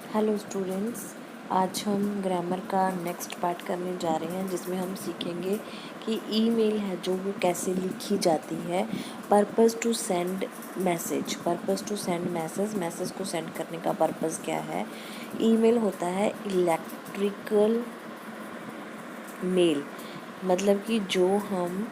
Hello students, आज हम grammar का नेक्स्ट पार्ट करने जा रहे हैं जिसमें हम सीखेंगे कि ईमेल है जो वो कैसे लिखी जाती है। Purpose to send message, message को सेंड करने का पर्पस क्या है। ईमेल होता है इलेक्ट्रिकल मेल, मतलब कि जो हम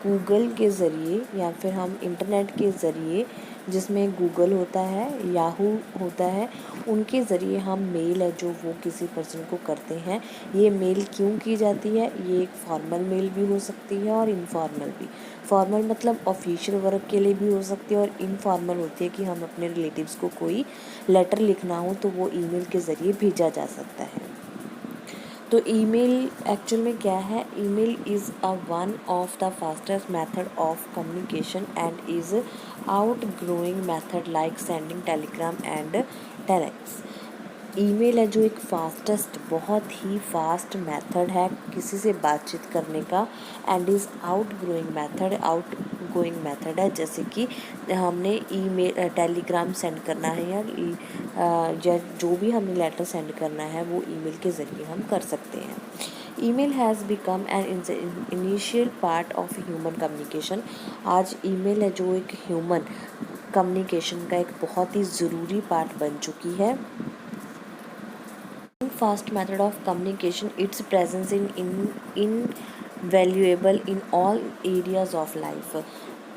गूगल के ज़रिए या फिर हम इंटरनेट के ज़रिए, जिसमें गूगल होता है, याहू होता है, उनके ज़रिए हम मेल है जो वो किसी पर्सन को करते हैं। ये मेल क्यों की जाती है? ये एक फॉर्मल मेल भी हो सकती है और इनफॉर्मल भी। फॉर्मल मतलब ऑफिशियल वर्क के लिए भी हो सकती है और इनफॉर्मल होती है कि हम अपने रिलेटिव्स को कोई लेटर लिखना हो तो वो ईमेल के ज़रिए भेजा जा सकता है। तो ईमेल एक्चुअल में क्या है? Email is a one of the fastest method of communication and is out growing method like sending Telegram and telex. Email है जो एक फास्टेस्ट, बहुत ही फास्ट मेथड है किसी से बातचीत करने का, and is out going method है। जैसे कि हमने ईमेल टेलीग्राम सेंड करना है या जो भी हमें लेटर सेंड करना है वो ईमेल के ज़रिए हम कर सकते हैं। Email has become an initial part of human communication. आज ईमेल है जो एक ह्यूमन कम्युनिकेशन का एक बहुत ही ज़रूरी पार्ट बन चुकी है। Fast method of communication, its presence in invaluable in all areas of life।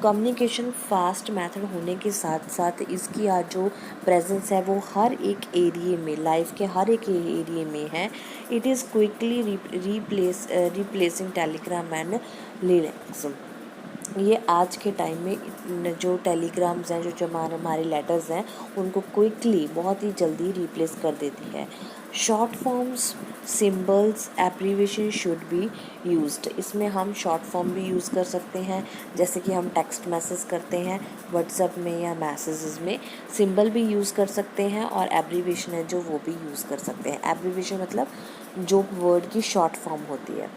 Communication fast method होने के साथ साथ इसकी आज जो प्रेजेंस है वो हर एक एरिए में, लाइफ के हर एक एरिए में है। It is quickly replacing Telegram and Linux. ये आज के टाइम में जो टेलीग्राम्स हैं, जो हमारे लेटर्स हैं, उनको क्विकली, बहुत ही जल्दी रिप्लेस कर देती है। Short forms, symbols, abbreviation should be used. इसमें हम शॉर्ट फॉर्म भी यूज़ कर सकते हैं, जैसे कि हम टेक्स्ट मैसेज करते हैं व्हाट्सएप में या मैसेजेस में, सिंबल भी यूज़ कर सकते हैं और एब्रीविएशन है जो वो भी यूज़ कर सकते हैं। एब्रीविएशन मतलब जो वर्ड की शॉर्ट फॉर्म होती है।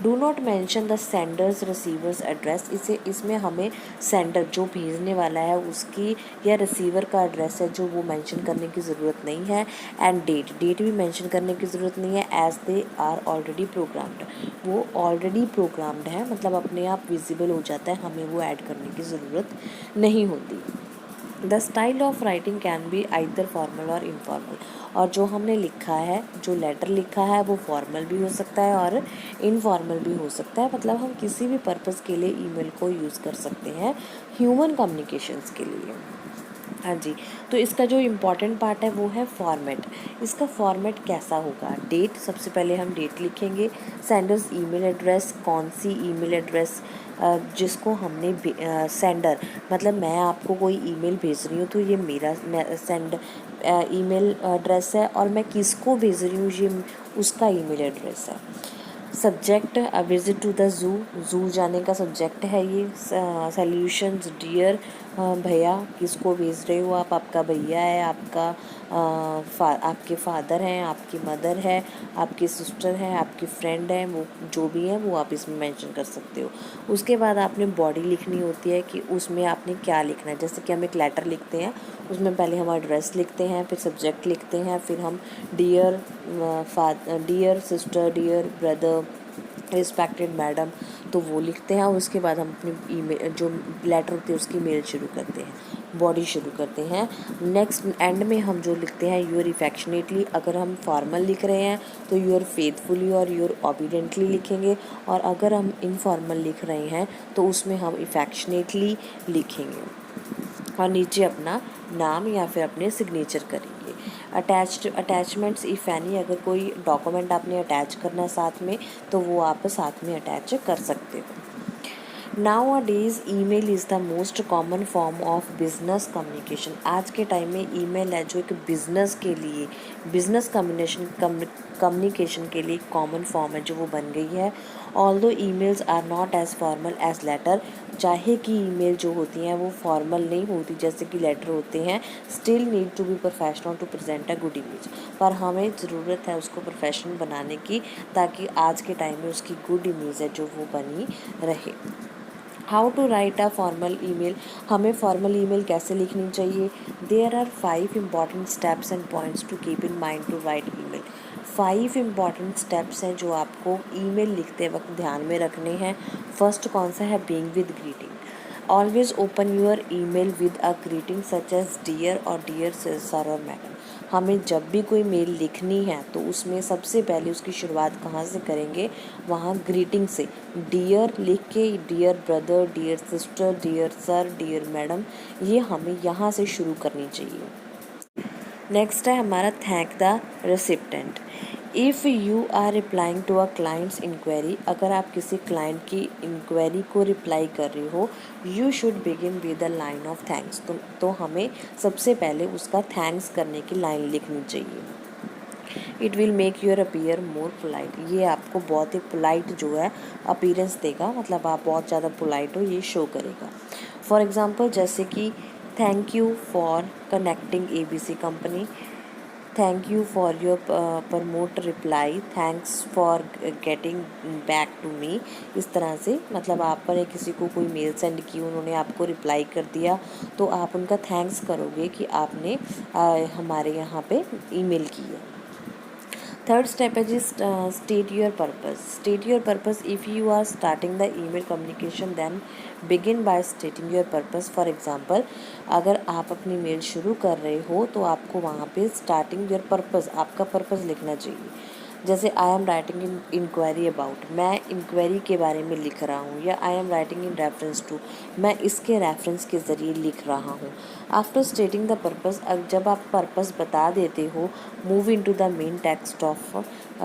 Do not mention the Sanders receiver's address. इसमें हमें सेंडर जो भेजने वाला है उसकी या रिसीवर का एड्रेस है जो वो मेंशन करने की ज़रूरत नहीं है। एंड डेट भी मेंशन करने की ज़रूरत नहीं है, as they are already programmed. वो ऑलरेडी प्रोग्राम्ड है, मतलब अपने आप विजिबल हो जाता है, हमें वो ऐड करने की ज़रूरत नहीं होती। The style of writing can be either formal और इनफॉर्मल। और जो हमने लिखा है, जो लेटर लिखा है, वो फॉर्मल भी हो सकता है और इनफॉर्मल भी हो सकता है। मतलब हम किसी भी पर्पज़ के लिए ईमेल को यूज़ कर सकते हैं ह्यूमन कम्युनिकेशंस के लिए। हाँ जी, तो इसका जो इम्पॉर्टेंट पार्ट है वो है फॉर्मेट। इसका फॉर्मेट कैसा होगा? डेट, सबसे पहले हम डेट लिखेंगे। सेंडर्स ईमेल एड्रेस, कौन सी ईमेल एड्रेस जिसको हमने सेंडर, मतलब मैं आपको कोई ईमेल भेज रही हूँ तो ये मेरा ईमेल एड्रेस है, और मैं किसको भेज रही हूँ ये उसका ईमेल एड्रेस है। Subject, a visit to the zoo जाने का सब्जेक्ट है ये। सॉल्यूशंस, डियर भैया, किसको भेज रहे हो आप? आपका भैया है, आपके फादर हैं, आपकी मदर है, आपकी सिस्टर है, आपकी फ्रेंड है, वो जो भी है वो आप इसमें मेंशन कर सकते हो। उसके बाद आपने बॉडी लिखनी होती है कि उसमें आपने क्या लिखना है। जैसे कि हम एक लेटर लिखते हैं, उसमें पहले हम एड्रेस लिखते हैं, फिर सब्जेक्ट लिखते हैं, फिर हम dear dear sister, dear brother, respected madam, तो वो लिखते हैं। और उसके बाद हम अपनी ईमेल, जो लेटर होती है उसकी मेल शुरू करते हैं, बॉडी शुरू करते हैं। नेक्स्ट एंड में हम जो लिखते हैं यूर इफेक्शनेटली। अगर हम फॉर्मल लिख रहे हैं तो यूर फेथफुली और यूर ओबीडेंटली लिखेंगे, और अगर हम इनफॉर्मल लिख रहे हैं तो उसमें हम इफेक्शनेटली लिखेंगे और नीचे अपना नाम या फिर अपने सिग्नेचर करेंगे। अटैचमेंट्स इफ़ एनी, अगर कोई डॉक्यूमेंट आपने अटैच करना है साथ में तो वो आप साथ में अटैच कर सकते हो। Nowadays email is the most common form of business communication. आज के टाइम में ईमेल है जो एक बिजनेस के लिए, बिजनेस कम्युनिकेशन के लिए कॉमन फॉर्म है जो वो बन गई है। Although emails are not as formal as letter, चाहे कि ईमेल जो होती हैं वो फॉर्मल नहीं होती जैसे कि लेटर होते हैं, still need to be professional to present a good image. पर हमें ज़रूरत है उसको प्रोफेशनल बनाने की, ताकि आज के टाइम में उसकी गुड इमेज है जो वो बनी रहे। How to write a formal email, हमें फॉर्मल ईमेल कैसे लिखनी चाहिए। There are 5 important steps and points to keep in mind to write email. 5 important steps हैं जो आपको ईमेल लिखते वक्त ध्यान में रखने हैं। फर्स्ट कौन सा है, being with greeting. Always open your email with a greeting such as dear और डियर सर और मैडम। हमें जब भी कोई मेल लिखनी है तो उसमें सबसे पहले उसकी शुरुआत कहाँ से करेंगे, वहाँ ग्रीटिंग से। डियर लिख के dear brother, dear sister, dear sir, dear madam, ये हमें यहाँ से शुरू करनी चाहिए। नेक्स्ट है हमारा thank the recipient. If you are replying to a client's enquiry, अगर आप किसी क्लाइंट की इंक्वायरी को रिप्लाई कर रहे हो, you should begin with the line of thanks. तो हमें सबसे पहले उसका थैंक्स करने की लाइन लिखनी चाहिए। It will make your appear more polite, ये आपको बहुत ही पोलाइट जो है अपीयरेंस देगा, मतलब आप बहुत ज़्यादा पोलाइट हो ये शो करेगा। फॉर एग्ज़ाम्पल जैसे कि thank you for connecting ABC company, thank you for your prompt reply, thanks for getting back to me. इस तरह से मतलब आपने किसी को कोई मेल सेंड की, उन्होंने आपको रिप्लाई कर दिया, तो आप उनका थैंक्स करोगे कि आपने हमारे यहाँ पे ईमेल की है। थर्ड स्टेप है जी state your purpose. State your purpose, if you are starting the email communication then begin by stating your purpose. For example अगर आप अपनी मेल शुरू कर रहे हो तो आपको वहाँ पे स्टार्टिंग योर पर्पस, आपका पर्पस लिखना चाहिए। जैसे I am writing in inquiry about, मैं इंक्वायरी के बारे में लिख रहा हूँ, या I am writing in reference to, मैं इसके रेफरेंस के ज़रिए लिख रहा हूँ। आफ्टर स्टेटिंग द पर्पस, जब आप पर्पस बता देते हो, move into the main text of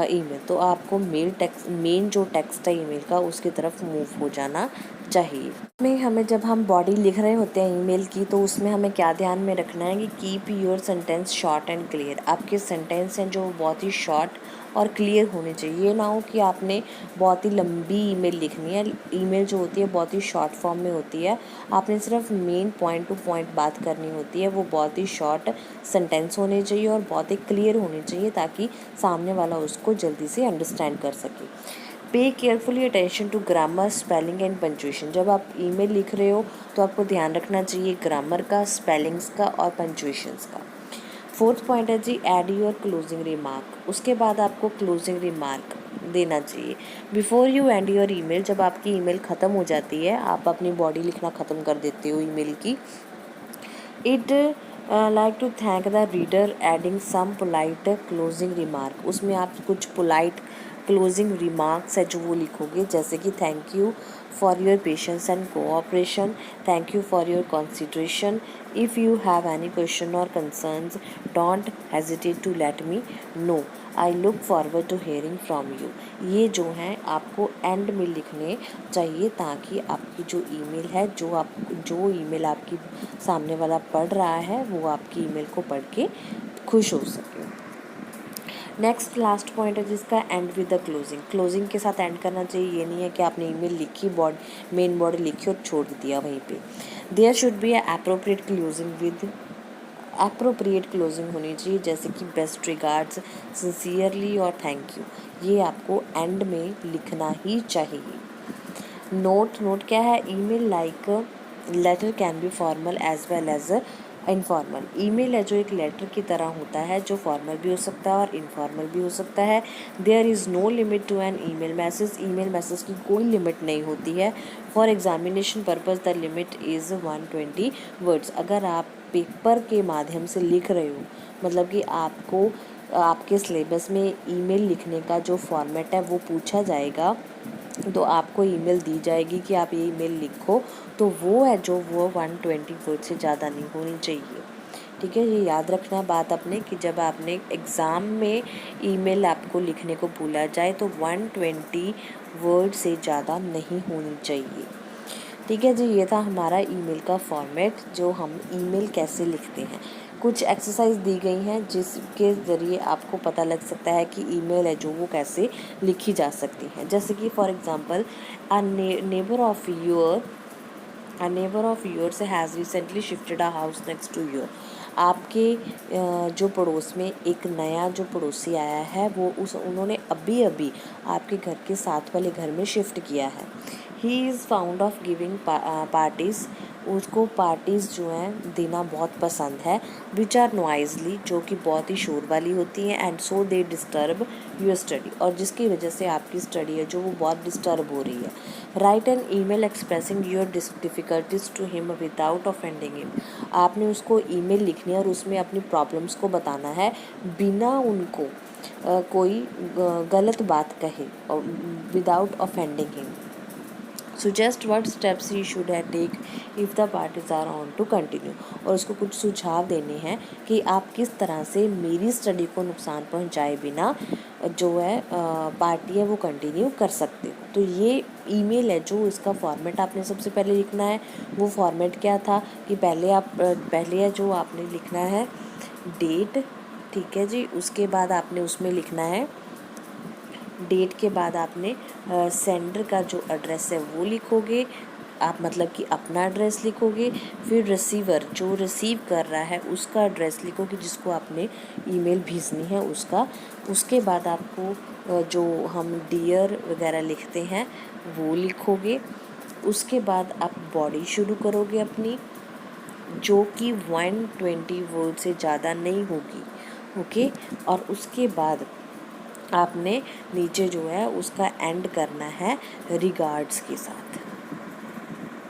email, तो आपको मेन जो टेक्स्ट है ईमेल का उसकी तरफ मूव हो जाना चाहिए। में हमें जब हम बॉडी लिख रहे होते हैं ईमेल की, तो उसमें हमें क्या ध्यान में रखना है कि keep your sentence short and clear. आपके सेंटेंस हैं जो बहुत ही शॉर्ट और क्लियर होने चाहिए। ये ना हो कि आपने बहुत ही लंबी ईमेल लिखनी है। ईमेल जो होती है बहुत ही शॉर्ट फॉर्म में होती है, आपने सिर्फ मेन पॉइंट टू पॉइंट बात करनी होती है। वो बहुत ही शॉर्ट सेंटेंस होने चाहिए और बहुत ही क्लियर होने चाहिए ताकि सामने वाला उसको जल्दी से अंडरस्टैंड कर सके। Pay carefully attention to grammar, spelling and punctuation. जब आप ईमेल लिख रहे हो तो आपको ध्यान रखना चाहिए ग्रामर का, स्पेलिंग्स का और पंचुएशंस का। फोर्थ पॉइंट है जी ऐड योर क्लोजिंग रिमार्क। उसके बाद आपको क्लोजिंग रिमार्क देना चाहिए। Before you and your email, जब आपकी ईमेल ख़त्म हो जाती है, आप अपनी बॉडी लिखना ख़त्म कर देते हो ईमेल की, it like to thank the reader adding some polite closing remark. उसमें आप कुछ पोलाइट क्लोजिंग रिमार्क्स है जो वो लिखोगे, जैसे कि thank you for your patience and cooperation, thank you for your consideration, if you have any question और concerns don't hesitate to let me know, I look forward to hearing from you. ये जो हैं आपको and में लिखने चाहिए ताकि आपकी जो ईमेल है, जो ईमेल आपकी सामने वाला पढ़ रहा है, वो आपकी ईमेल को पढ़ के खुश हो सके। नेक्स्ट लास्ट पॉइंट है जिसका and with the closing. Closing के साथ एंड करना चाहिए। ये नहीं है कि आपने ईमेल लिखी, मेन बॉडी लिखी और छोड़ दिया वहीं पे। There should be appropriate closing with appropriate closing होनी चाहिए, जैसे कि बेस्ट रिगार्ड्स, सिंसियरली और थैंक यू। ये आपको एंड में लिखना ही चाहिए। नोट क्या है, email like letter can be formal as well as informal. Email है जो एक लेटर की तरह होता है, जो फॉर्मल भी हो सकता है और इनफॉर्मल भी हो सकता है। There is no limit to an email message. Email message की कोई लिमिट नहीं होती है। For examination purpose the limit is 120 words. अगर आप पेपर के माध्यम से लिख रहे हो, मतलब कि आपको आपके सिलेबस में ईमेल लिखने का जो फॉर्मेट है वो पूछा जाएगा, तो आपको ईमेल दी जाएगी कि आप ये ईमेल लिखो, तो वो है जो वो 120 वर्ड से ज़्यादा नहीं होनी चाहिए। ठीक है, ये याद रखना बात अपने कि जब आपने एग्ज़ाम में ईमेल आपको लिखने को बोला जाए तो 120 वर्ड से ज़्यादा नहीं होनी चाहिए। ठीक है जी, ये था हमारा ईमेल का फॉर्मेट, जो हम ईमेल कैसे लिखते हैं। कुछ एक्सरसाइज दी गई हैं जिसके ज़रिए आपको पता लग सकता है कि ईमेल है जो वो कैसे लिखी जा सकती है। जैसे कि for example a neighbour of yours has recently shifted a house next to your. आपके जो पड़ोस में एक नया जो पड़ोसी आया है, वो उन्होंने अभी अभी आपके घर के साथ वाले घर में शिफ्ट किया है। He is found of giving parties, उसको पार्टीज़ जो हैं देना बहुत पसंद है, विच आर नॉइजली, जो कि बहुत ही शोर वाली होती हैं, and so they disturb your study, और जिसकी वजह से आपकी स्टडी है जो वो बहुत डिस्टर्ब हो रही है। Write an email expressing your difficulties to him without offending him, आपने उसको ईमेल लिखनी है और उसमें अपनी प्रॉब्लम्स को बताना है बिना उनको कोई गलत बात कहे, और without offending him. Suggest what steps he should है take if the parties are on to continue, और उसको कुछ सुझाव देने हैं कि आप किस तरह से मेरी स्टडी को नुकसान पहुंचाए बिना जो है पार्टी है वो कंटिन्यू कर सकते हो। तो ये ईमेल है जो इसका फॉर्मेट आपने सबसे पहले लिखना है। वो फॉर्मेट क्या था कि पहले जो आपने लिखना है डेट, ठीक है जी, उसके बाद आपने उसमें लिखना है डेट के बाद आपने सेंडर का जो एड्रेस है वो लिखोगे, आप मतलब कि अपना एड्रेस लिखोगे, फिर रिसीवर जो रिसीव कर रहा है उसका एड्रेस लिखोगे जिसको आपने ईमेल भेजनी है उसका। उसके बाद आपको जो हम डियर वगैरह लिखते हैं वो लिखोगे। उसके बाद आप बॉडी शुरू करोगे अपनी, जो कि 120 वर्ड से ज़्यादा नहीं होगी, ओके। और उसके बाद आपने नीचे जो है उसका एंड करना है रिगार्ड्स के साथ,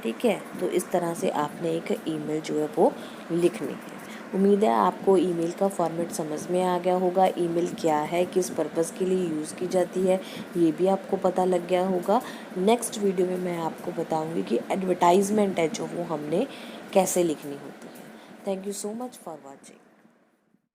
ठीक है। तो इस तरह से आपने एक ईमेल जो है वो लिखनी है। उम्मीद है आपको ईमेल का फॉर्मेट समझ में आ गया होगा, ईमेल क्या है, किस पर्पज़ के लिए यूज़ की जाती है, ये भी आपको पता लग गया होगा। नेक्स्ट वीडियो में मैं आपको बताऊंगी कि एडवर्टाइजमेंट है जो वो हमने कैसे लिखनी होती है। Thank you so much for watching.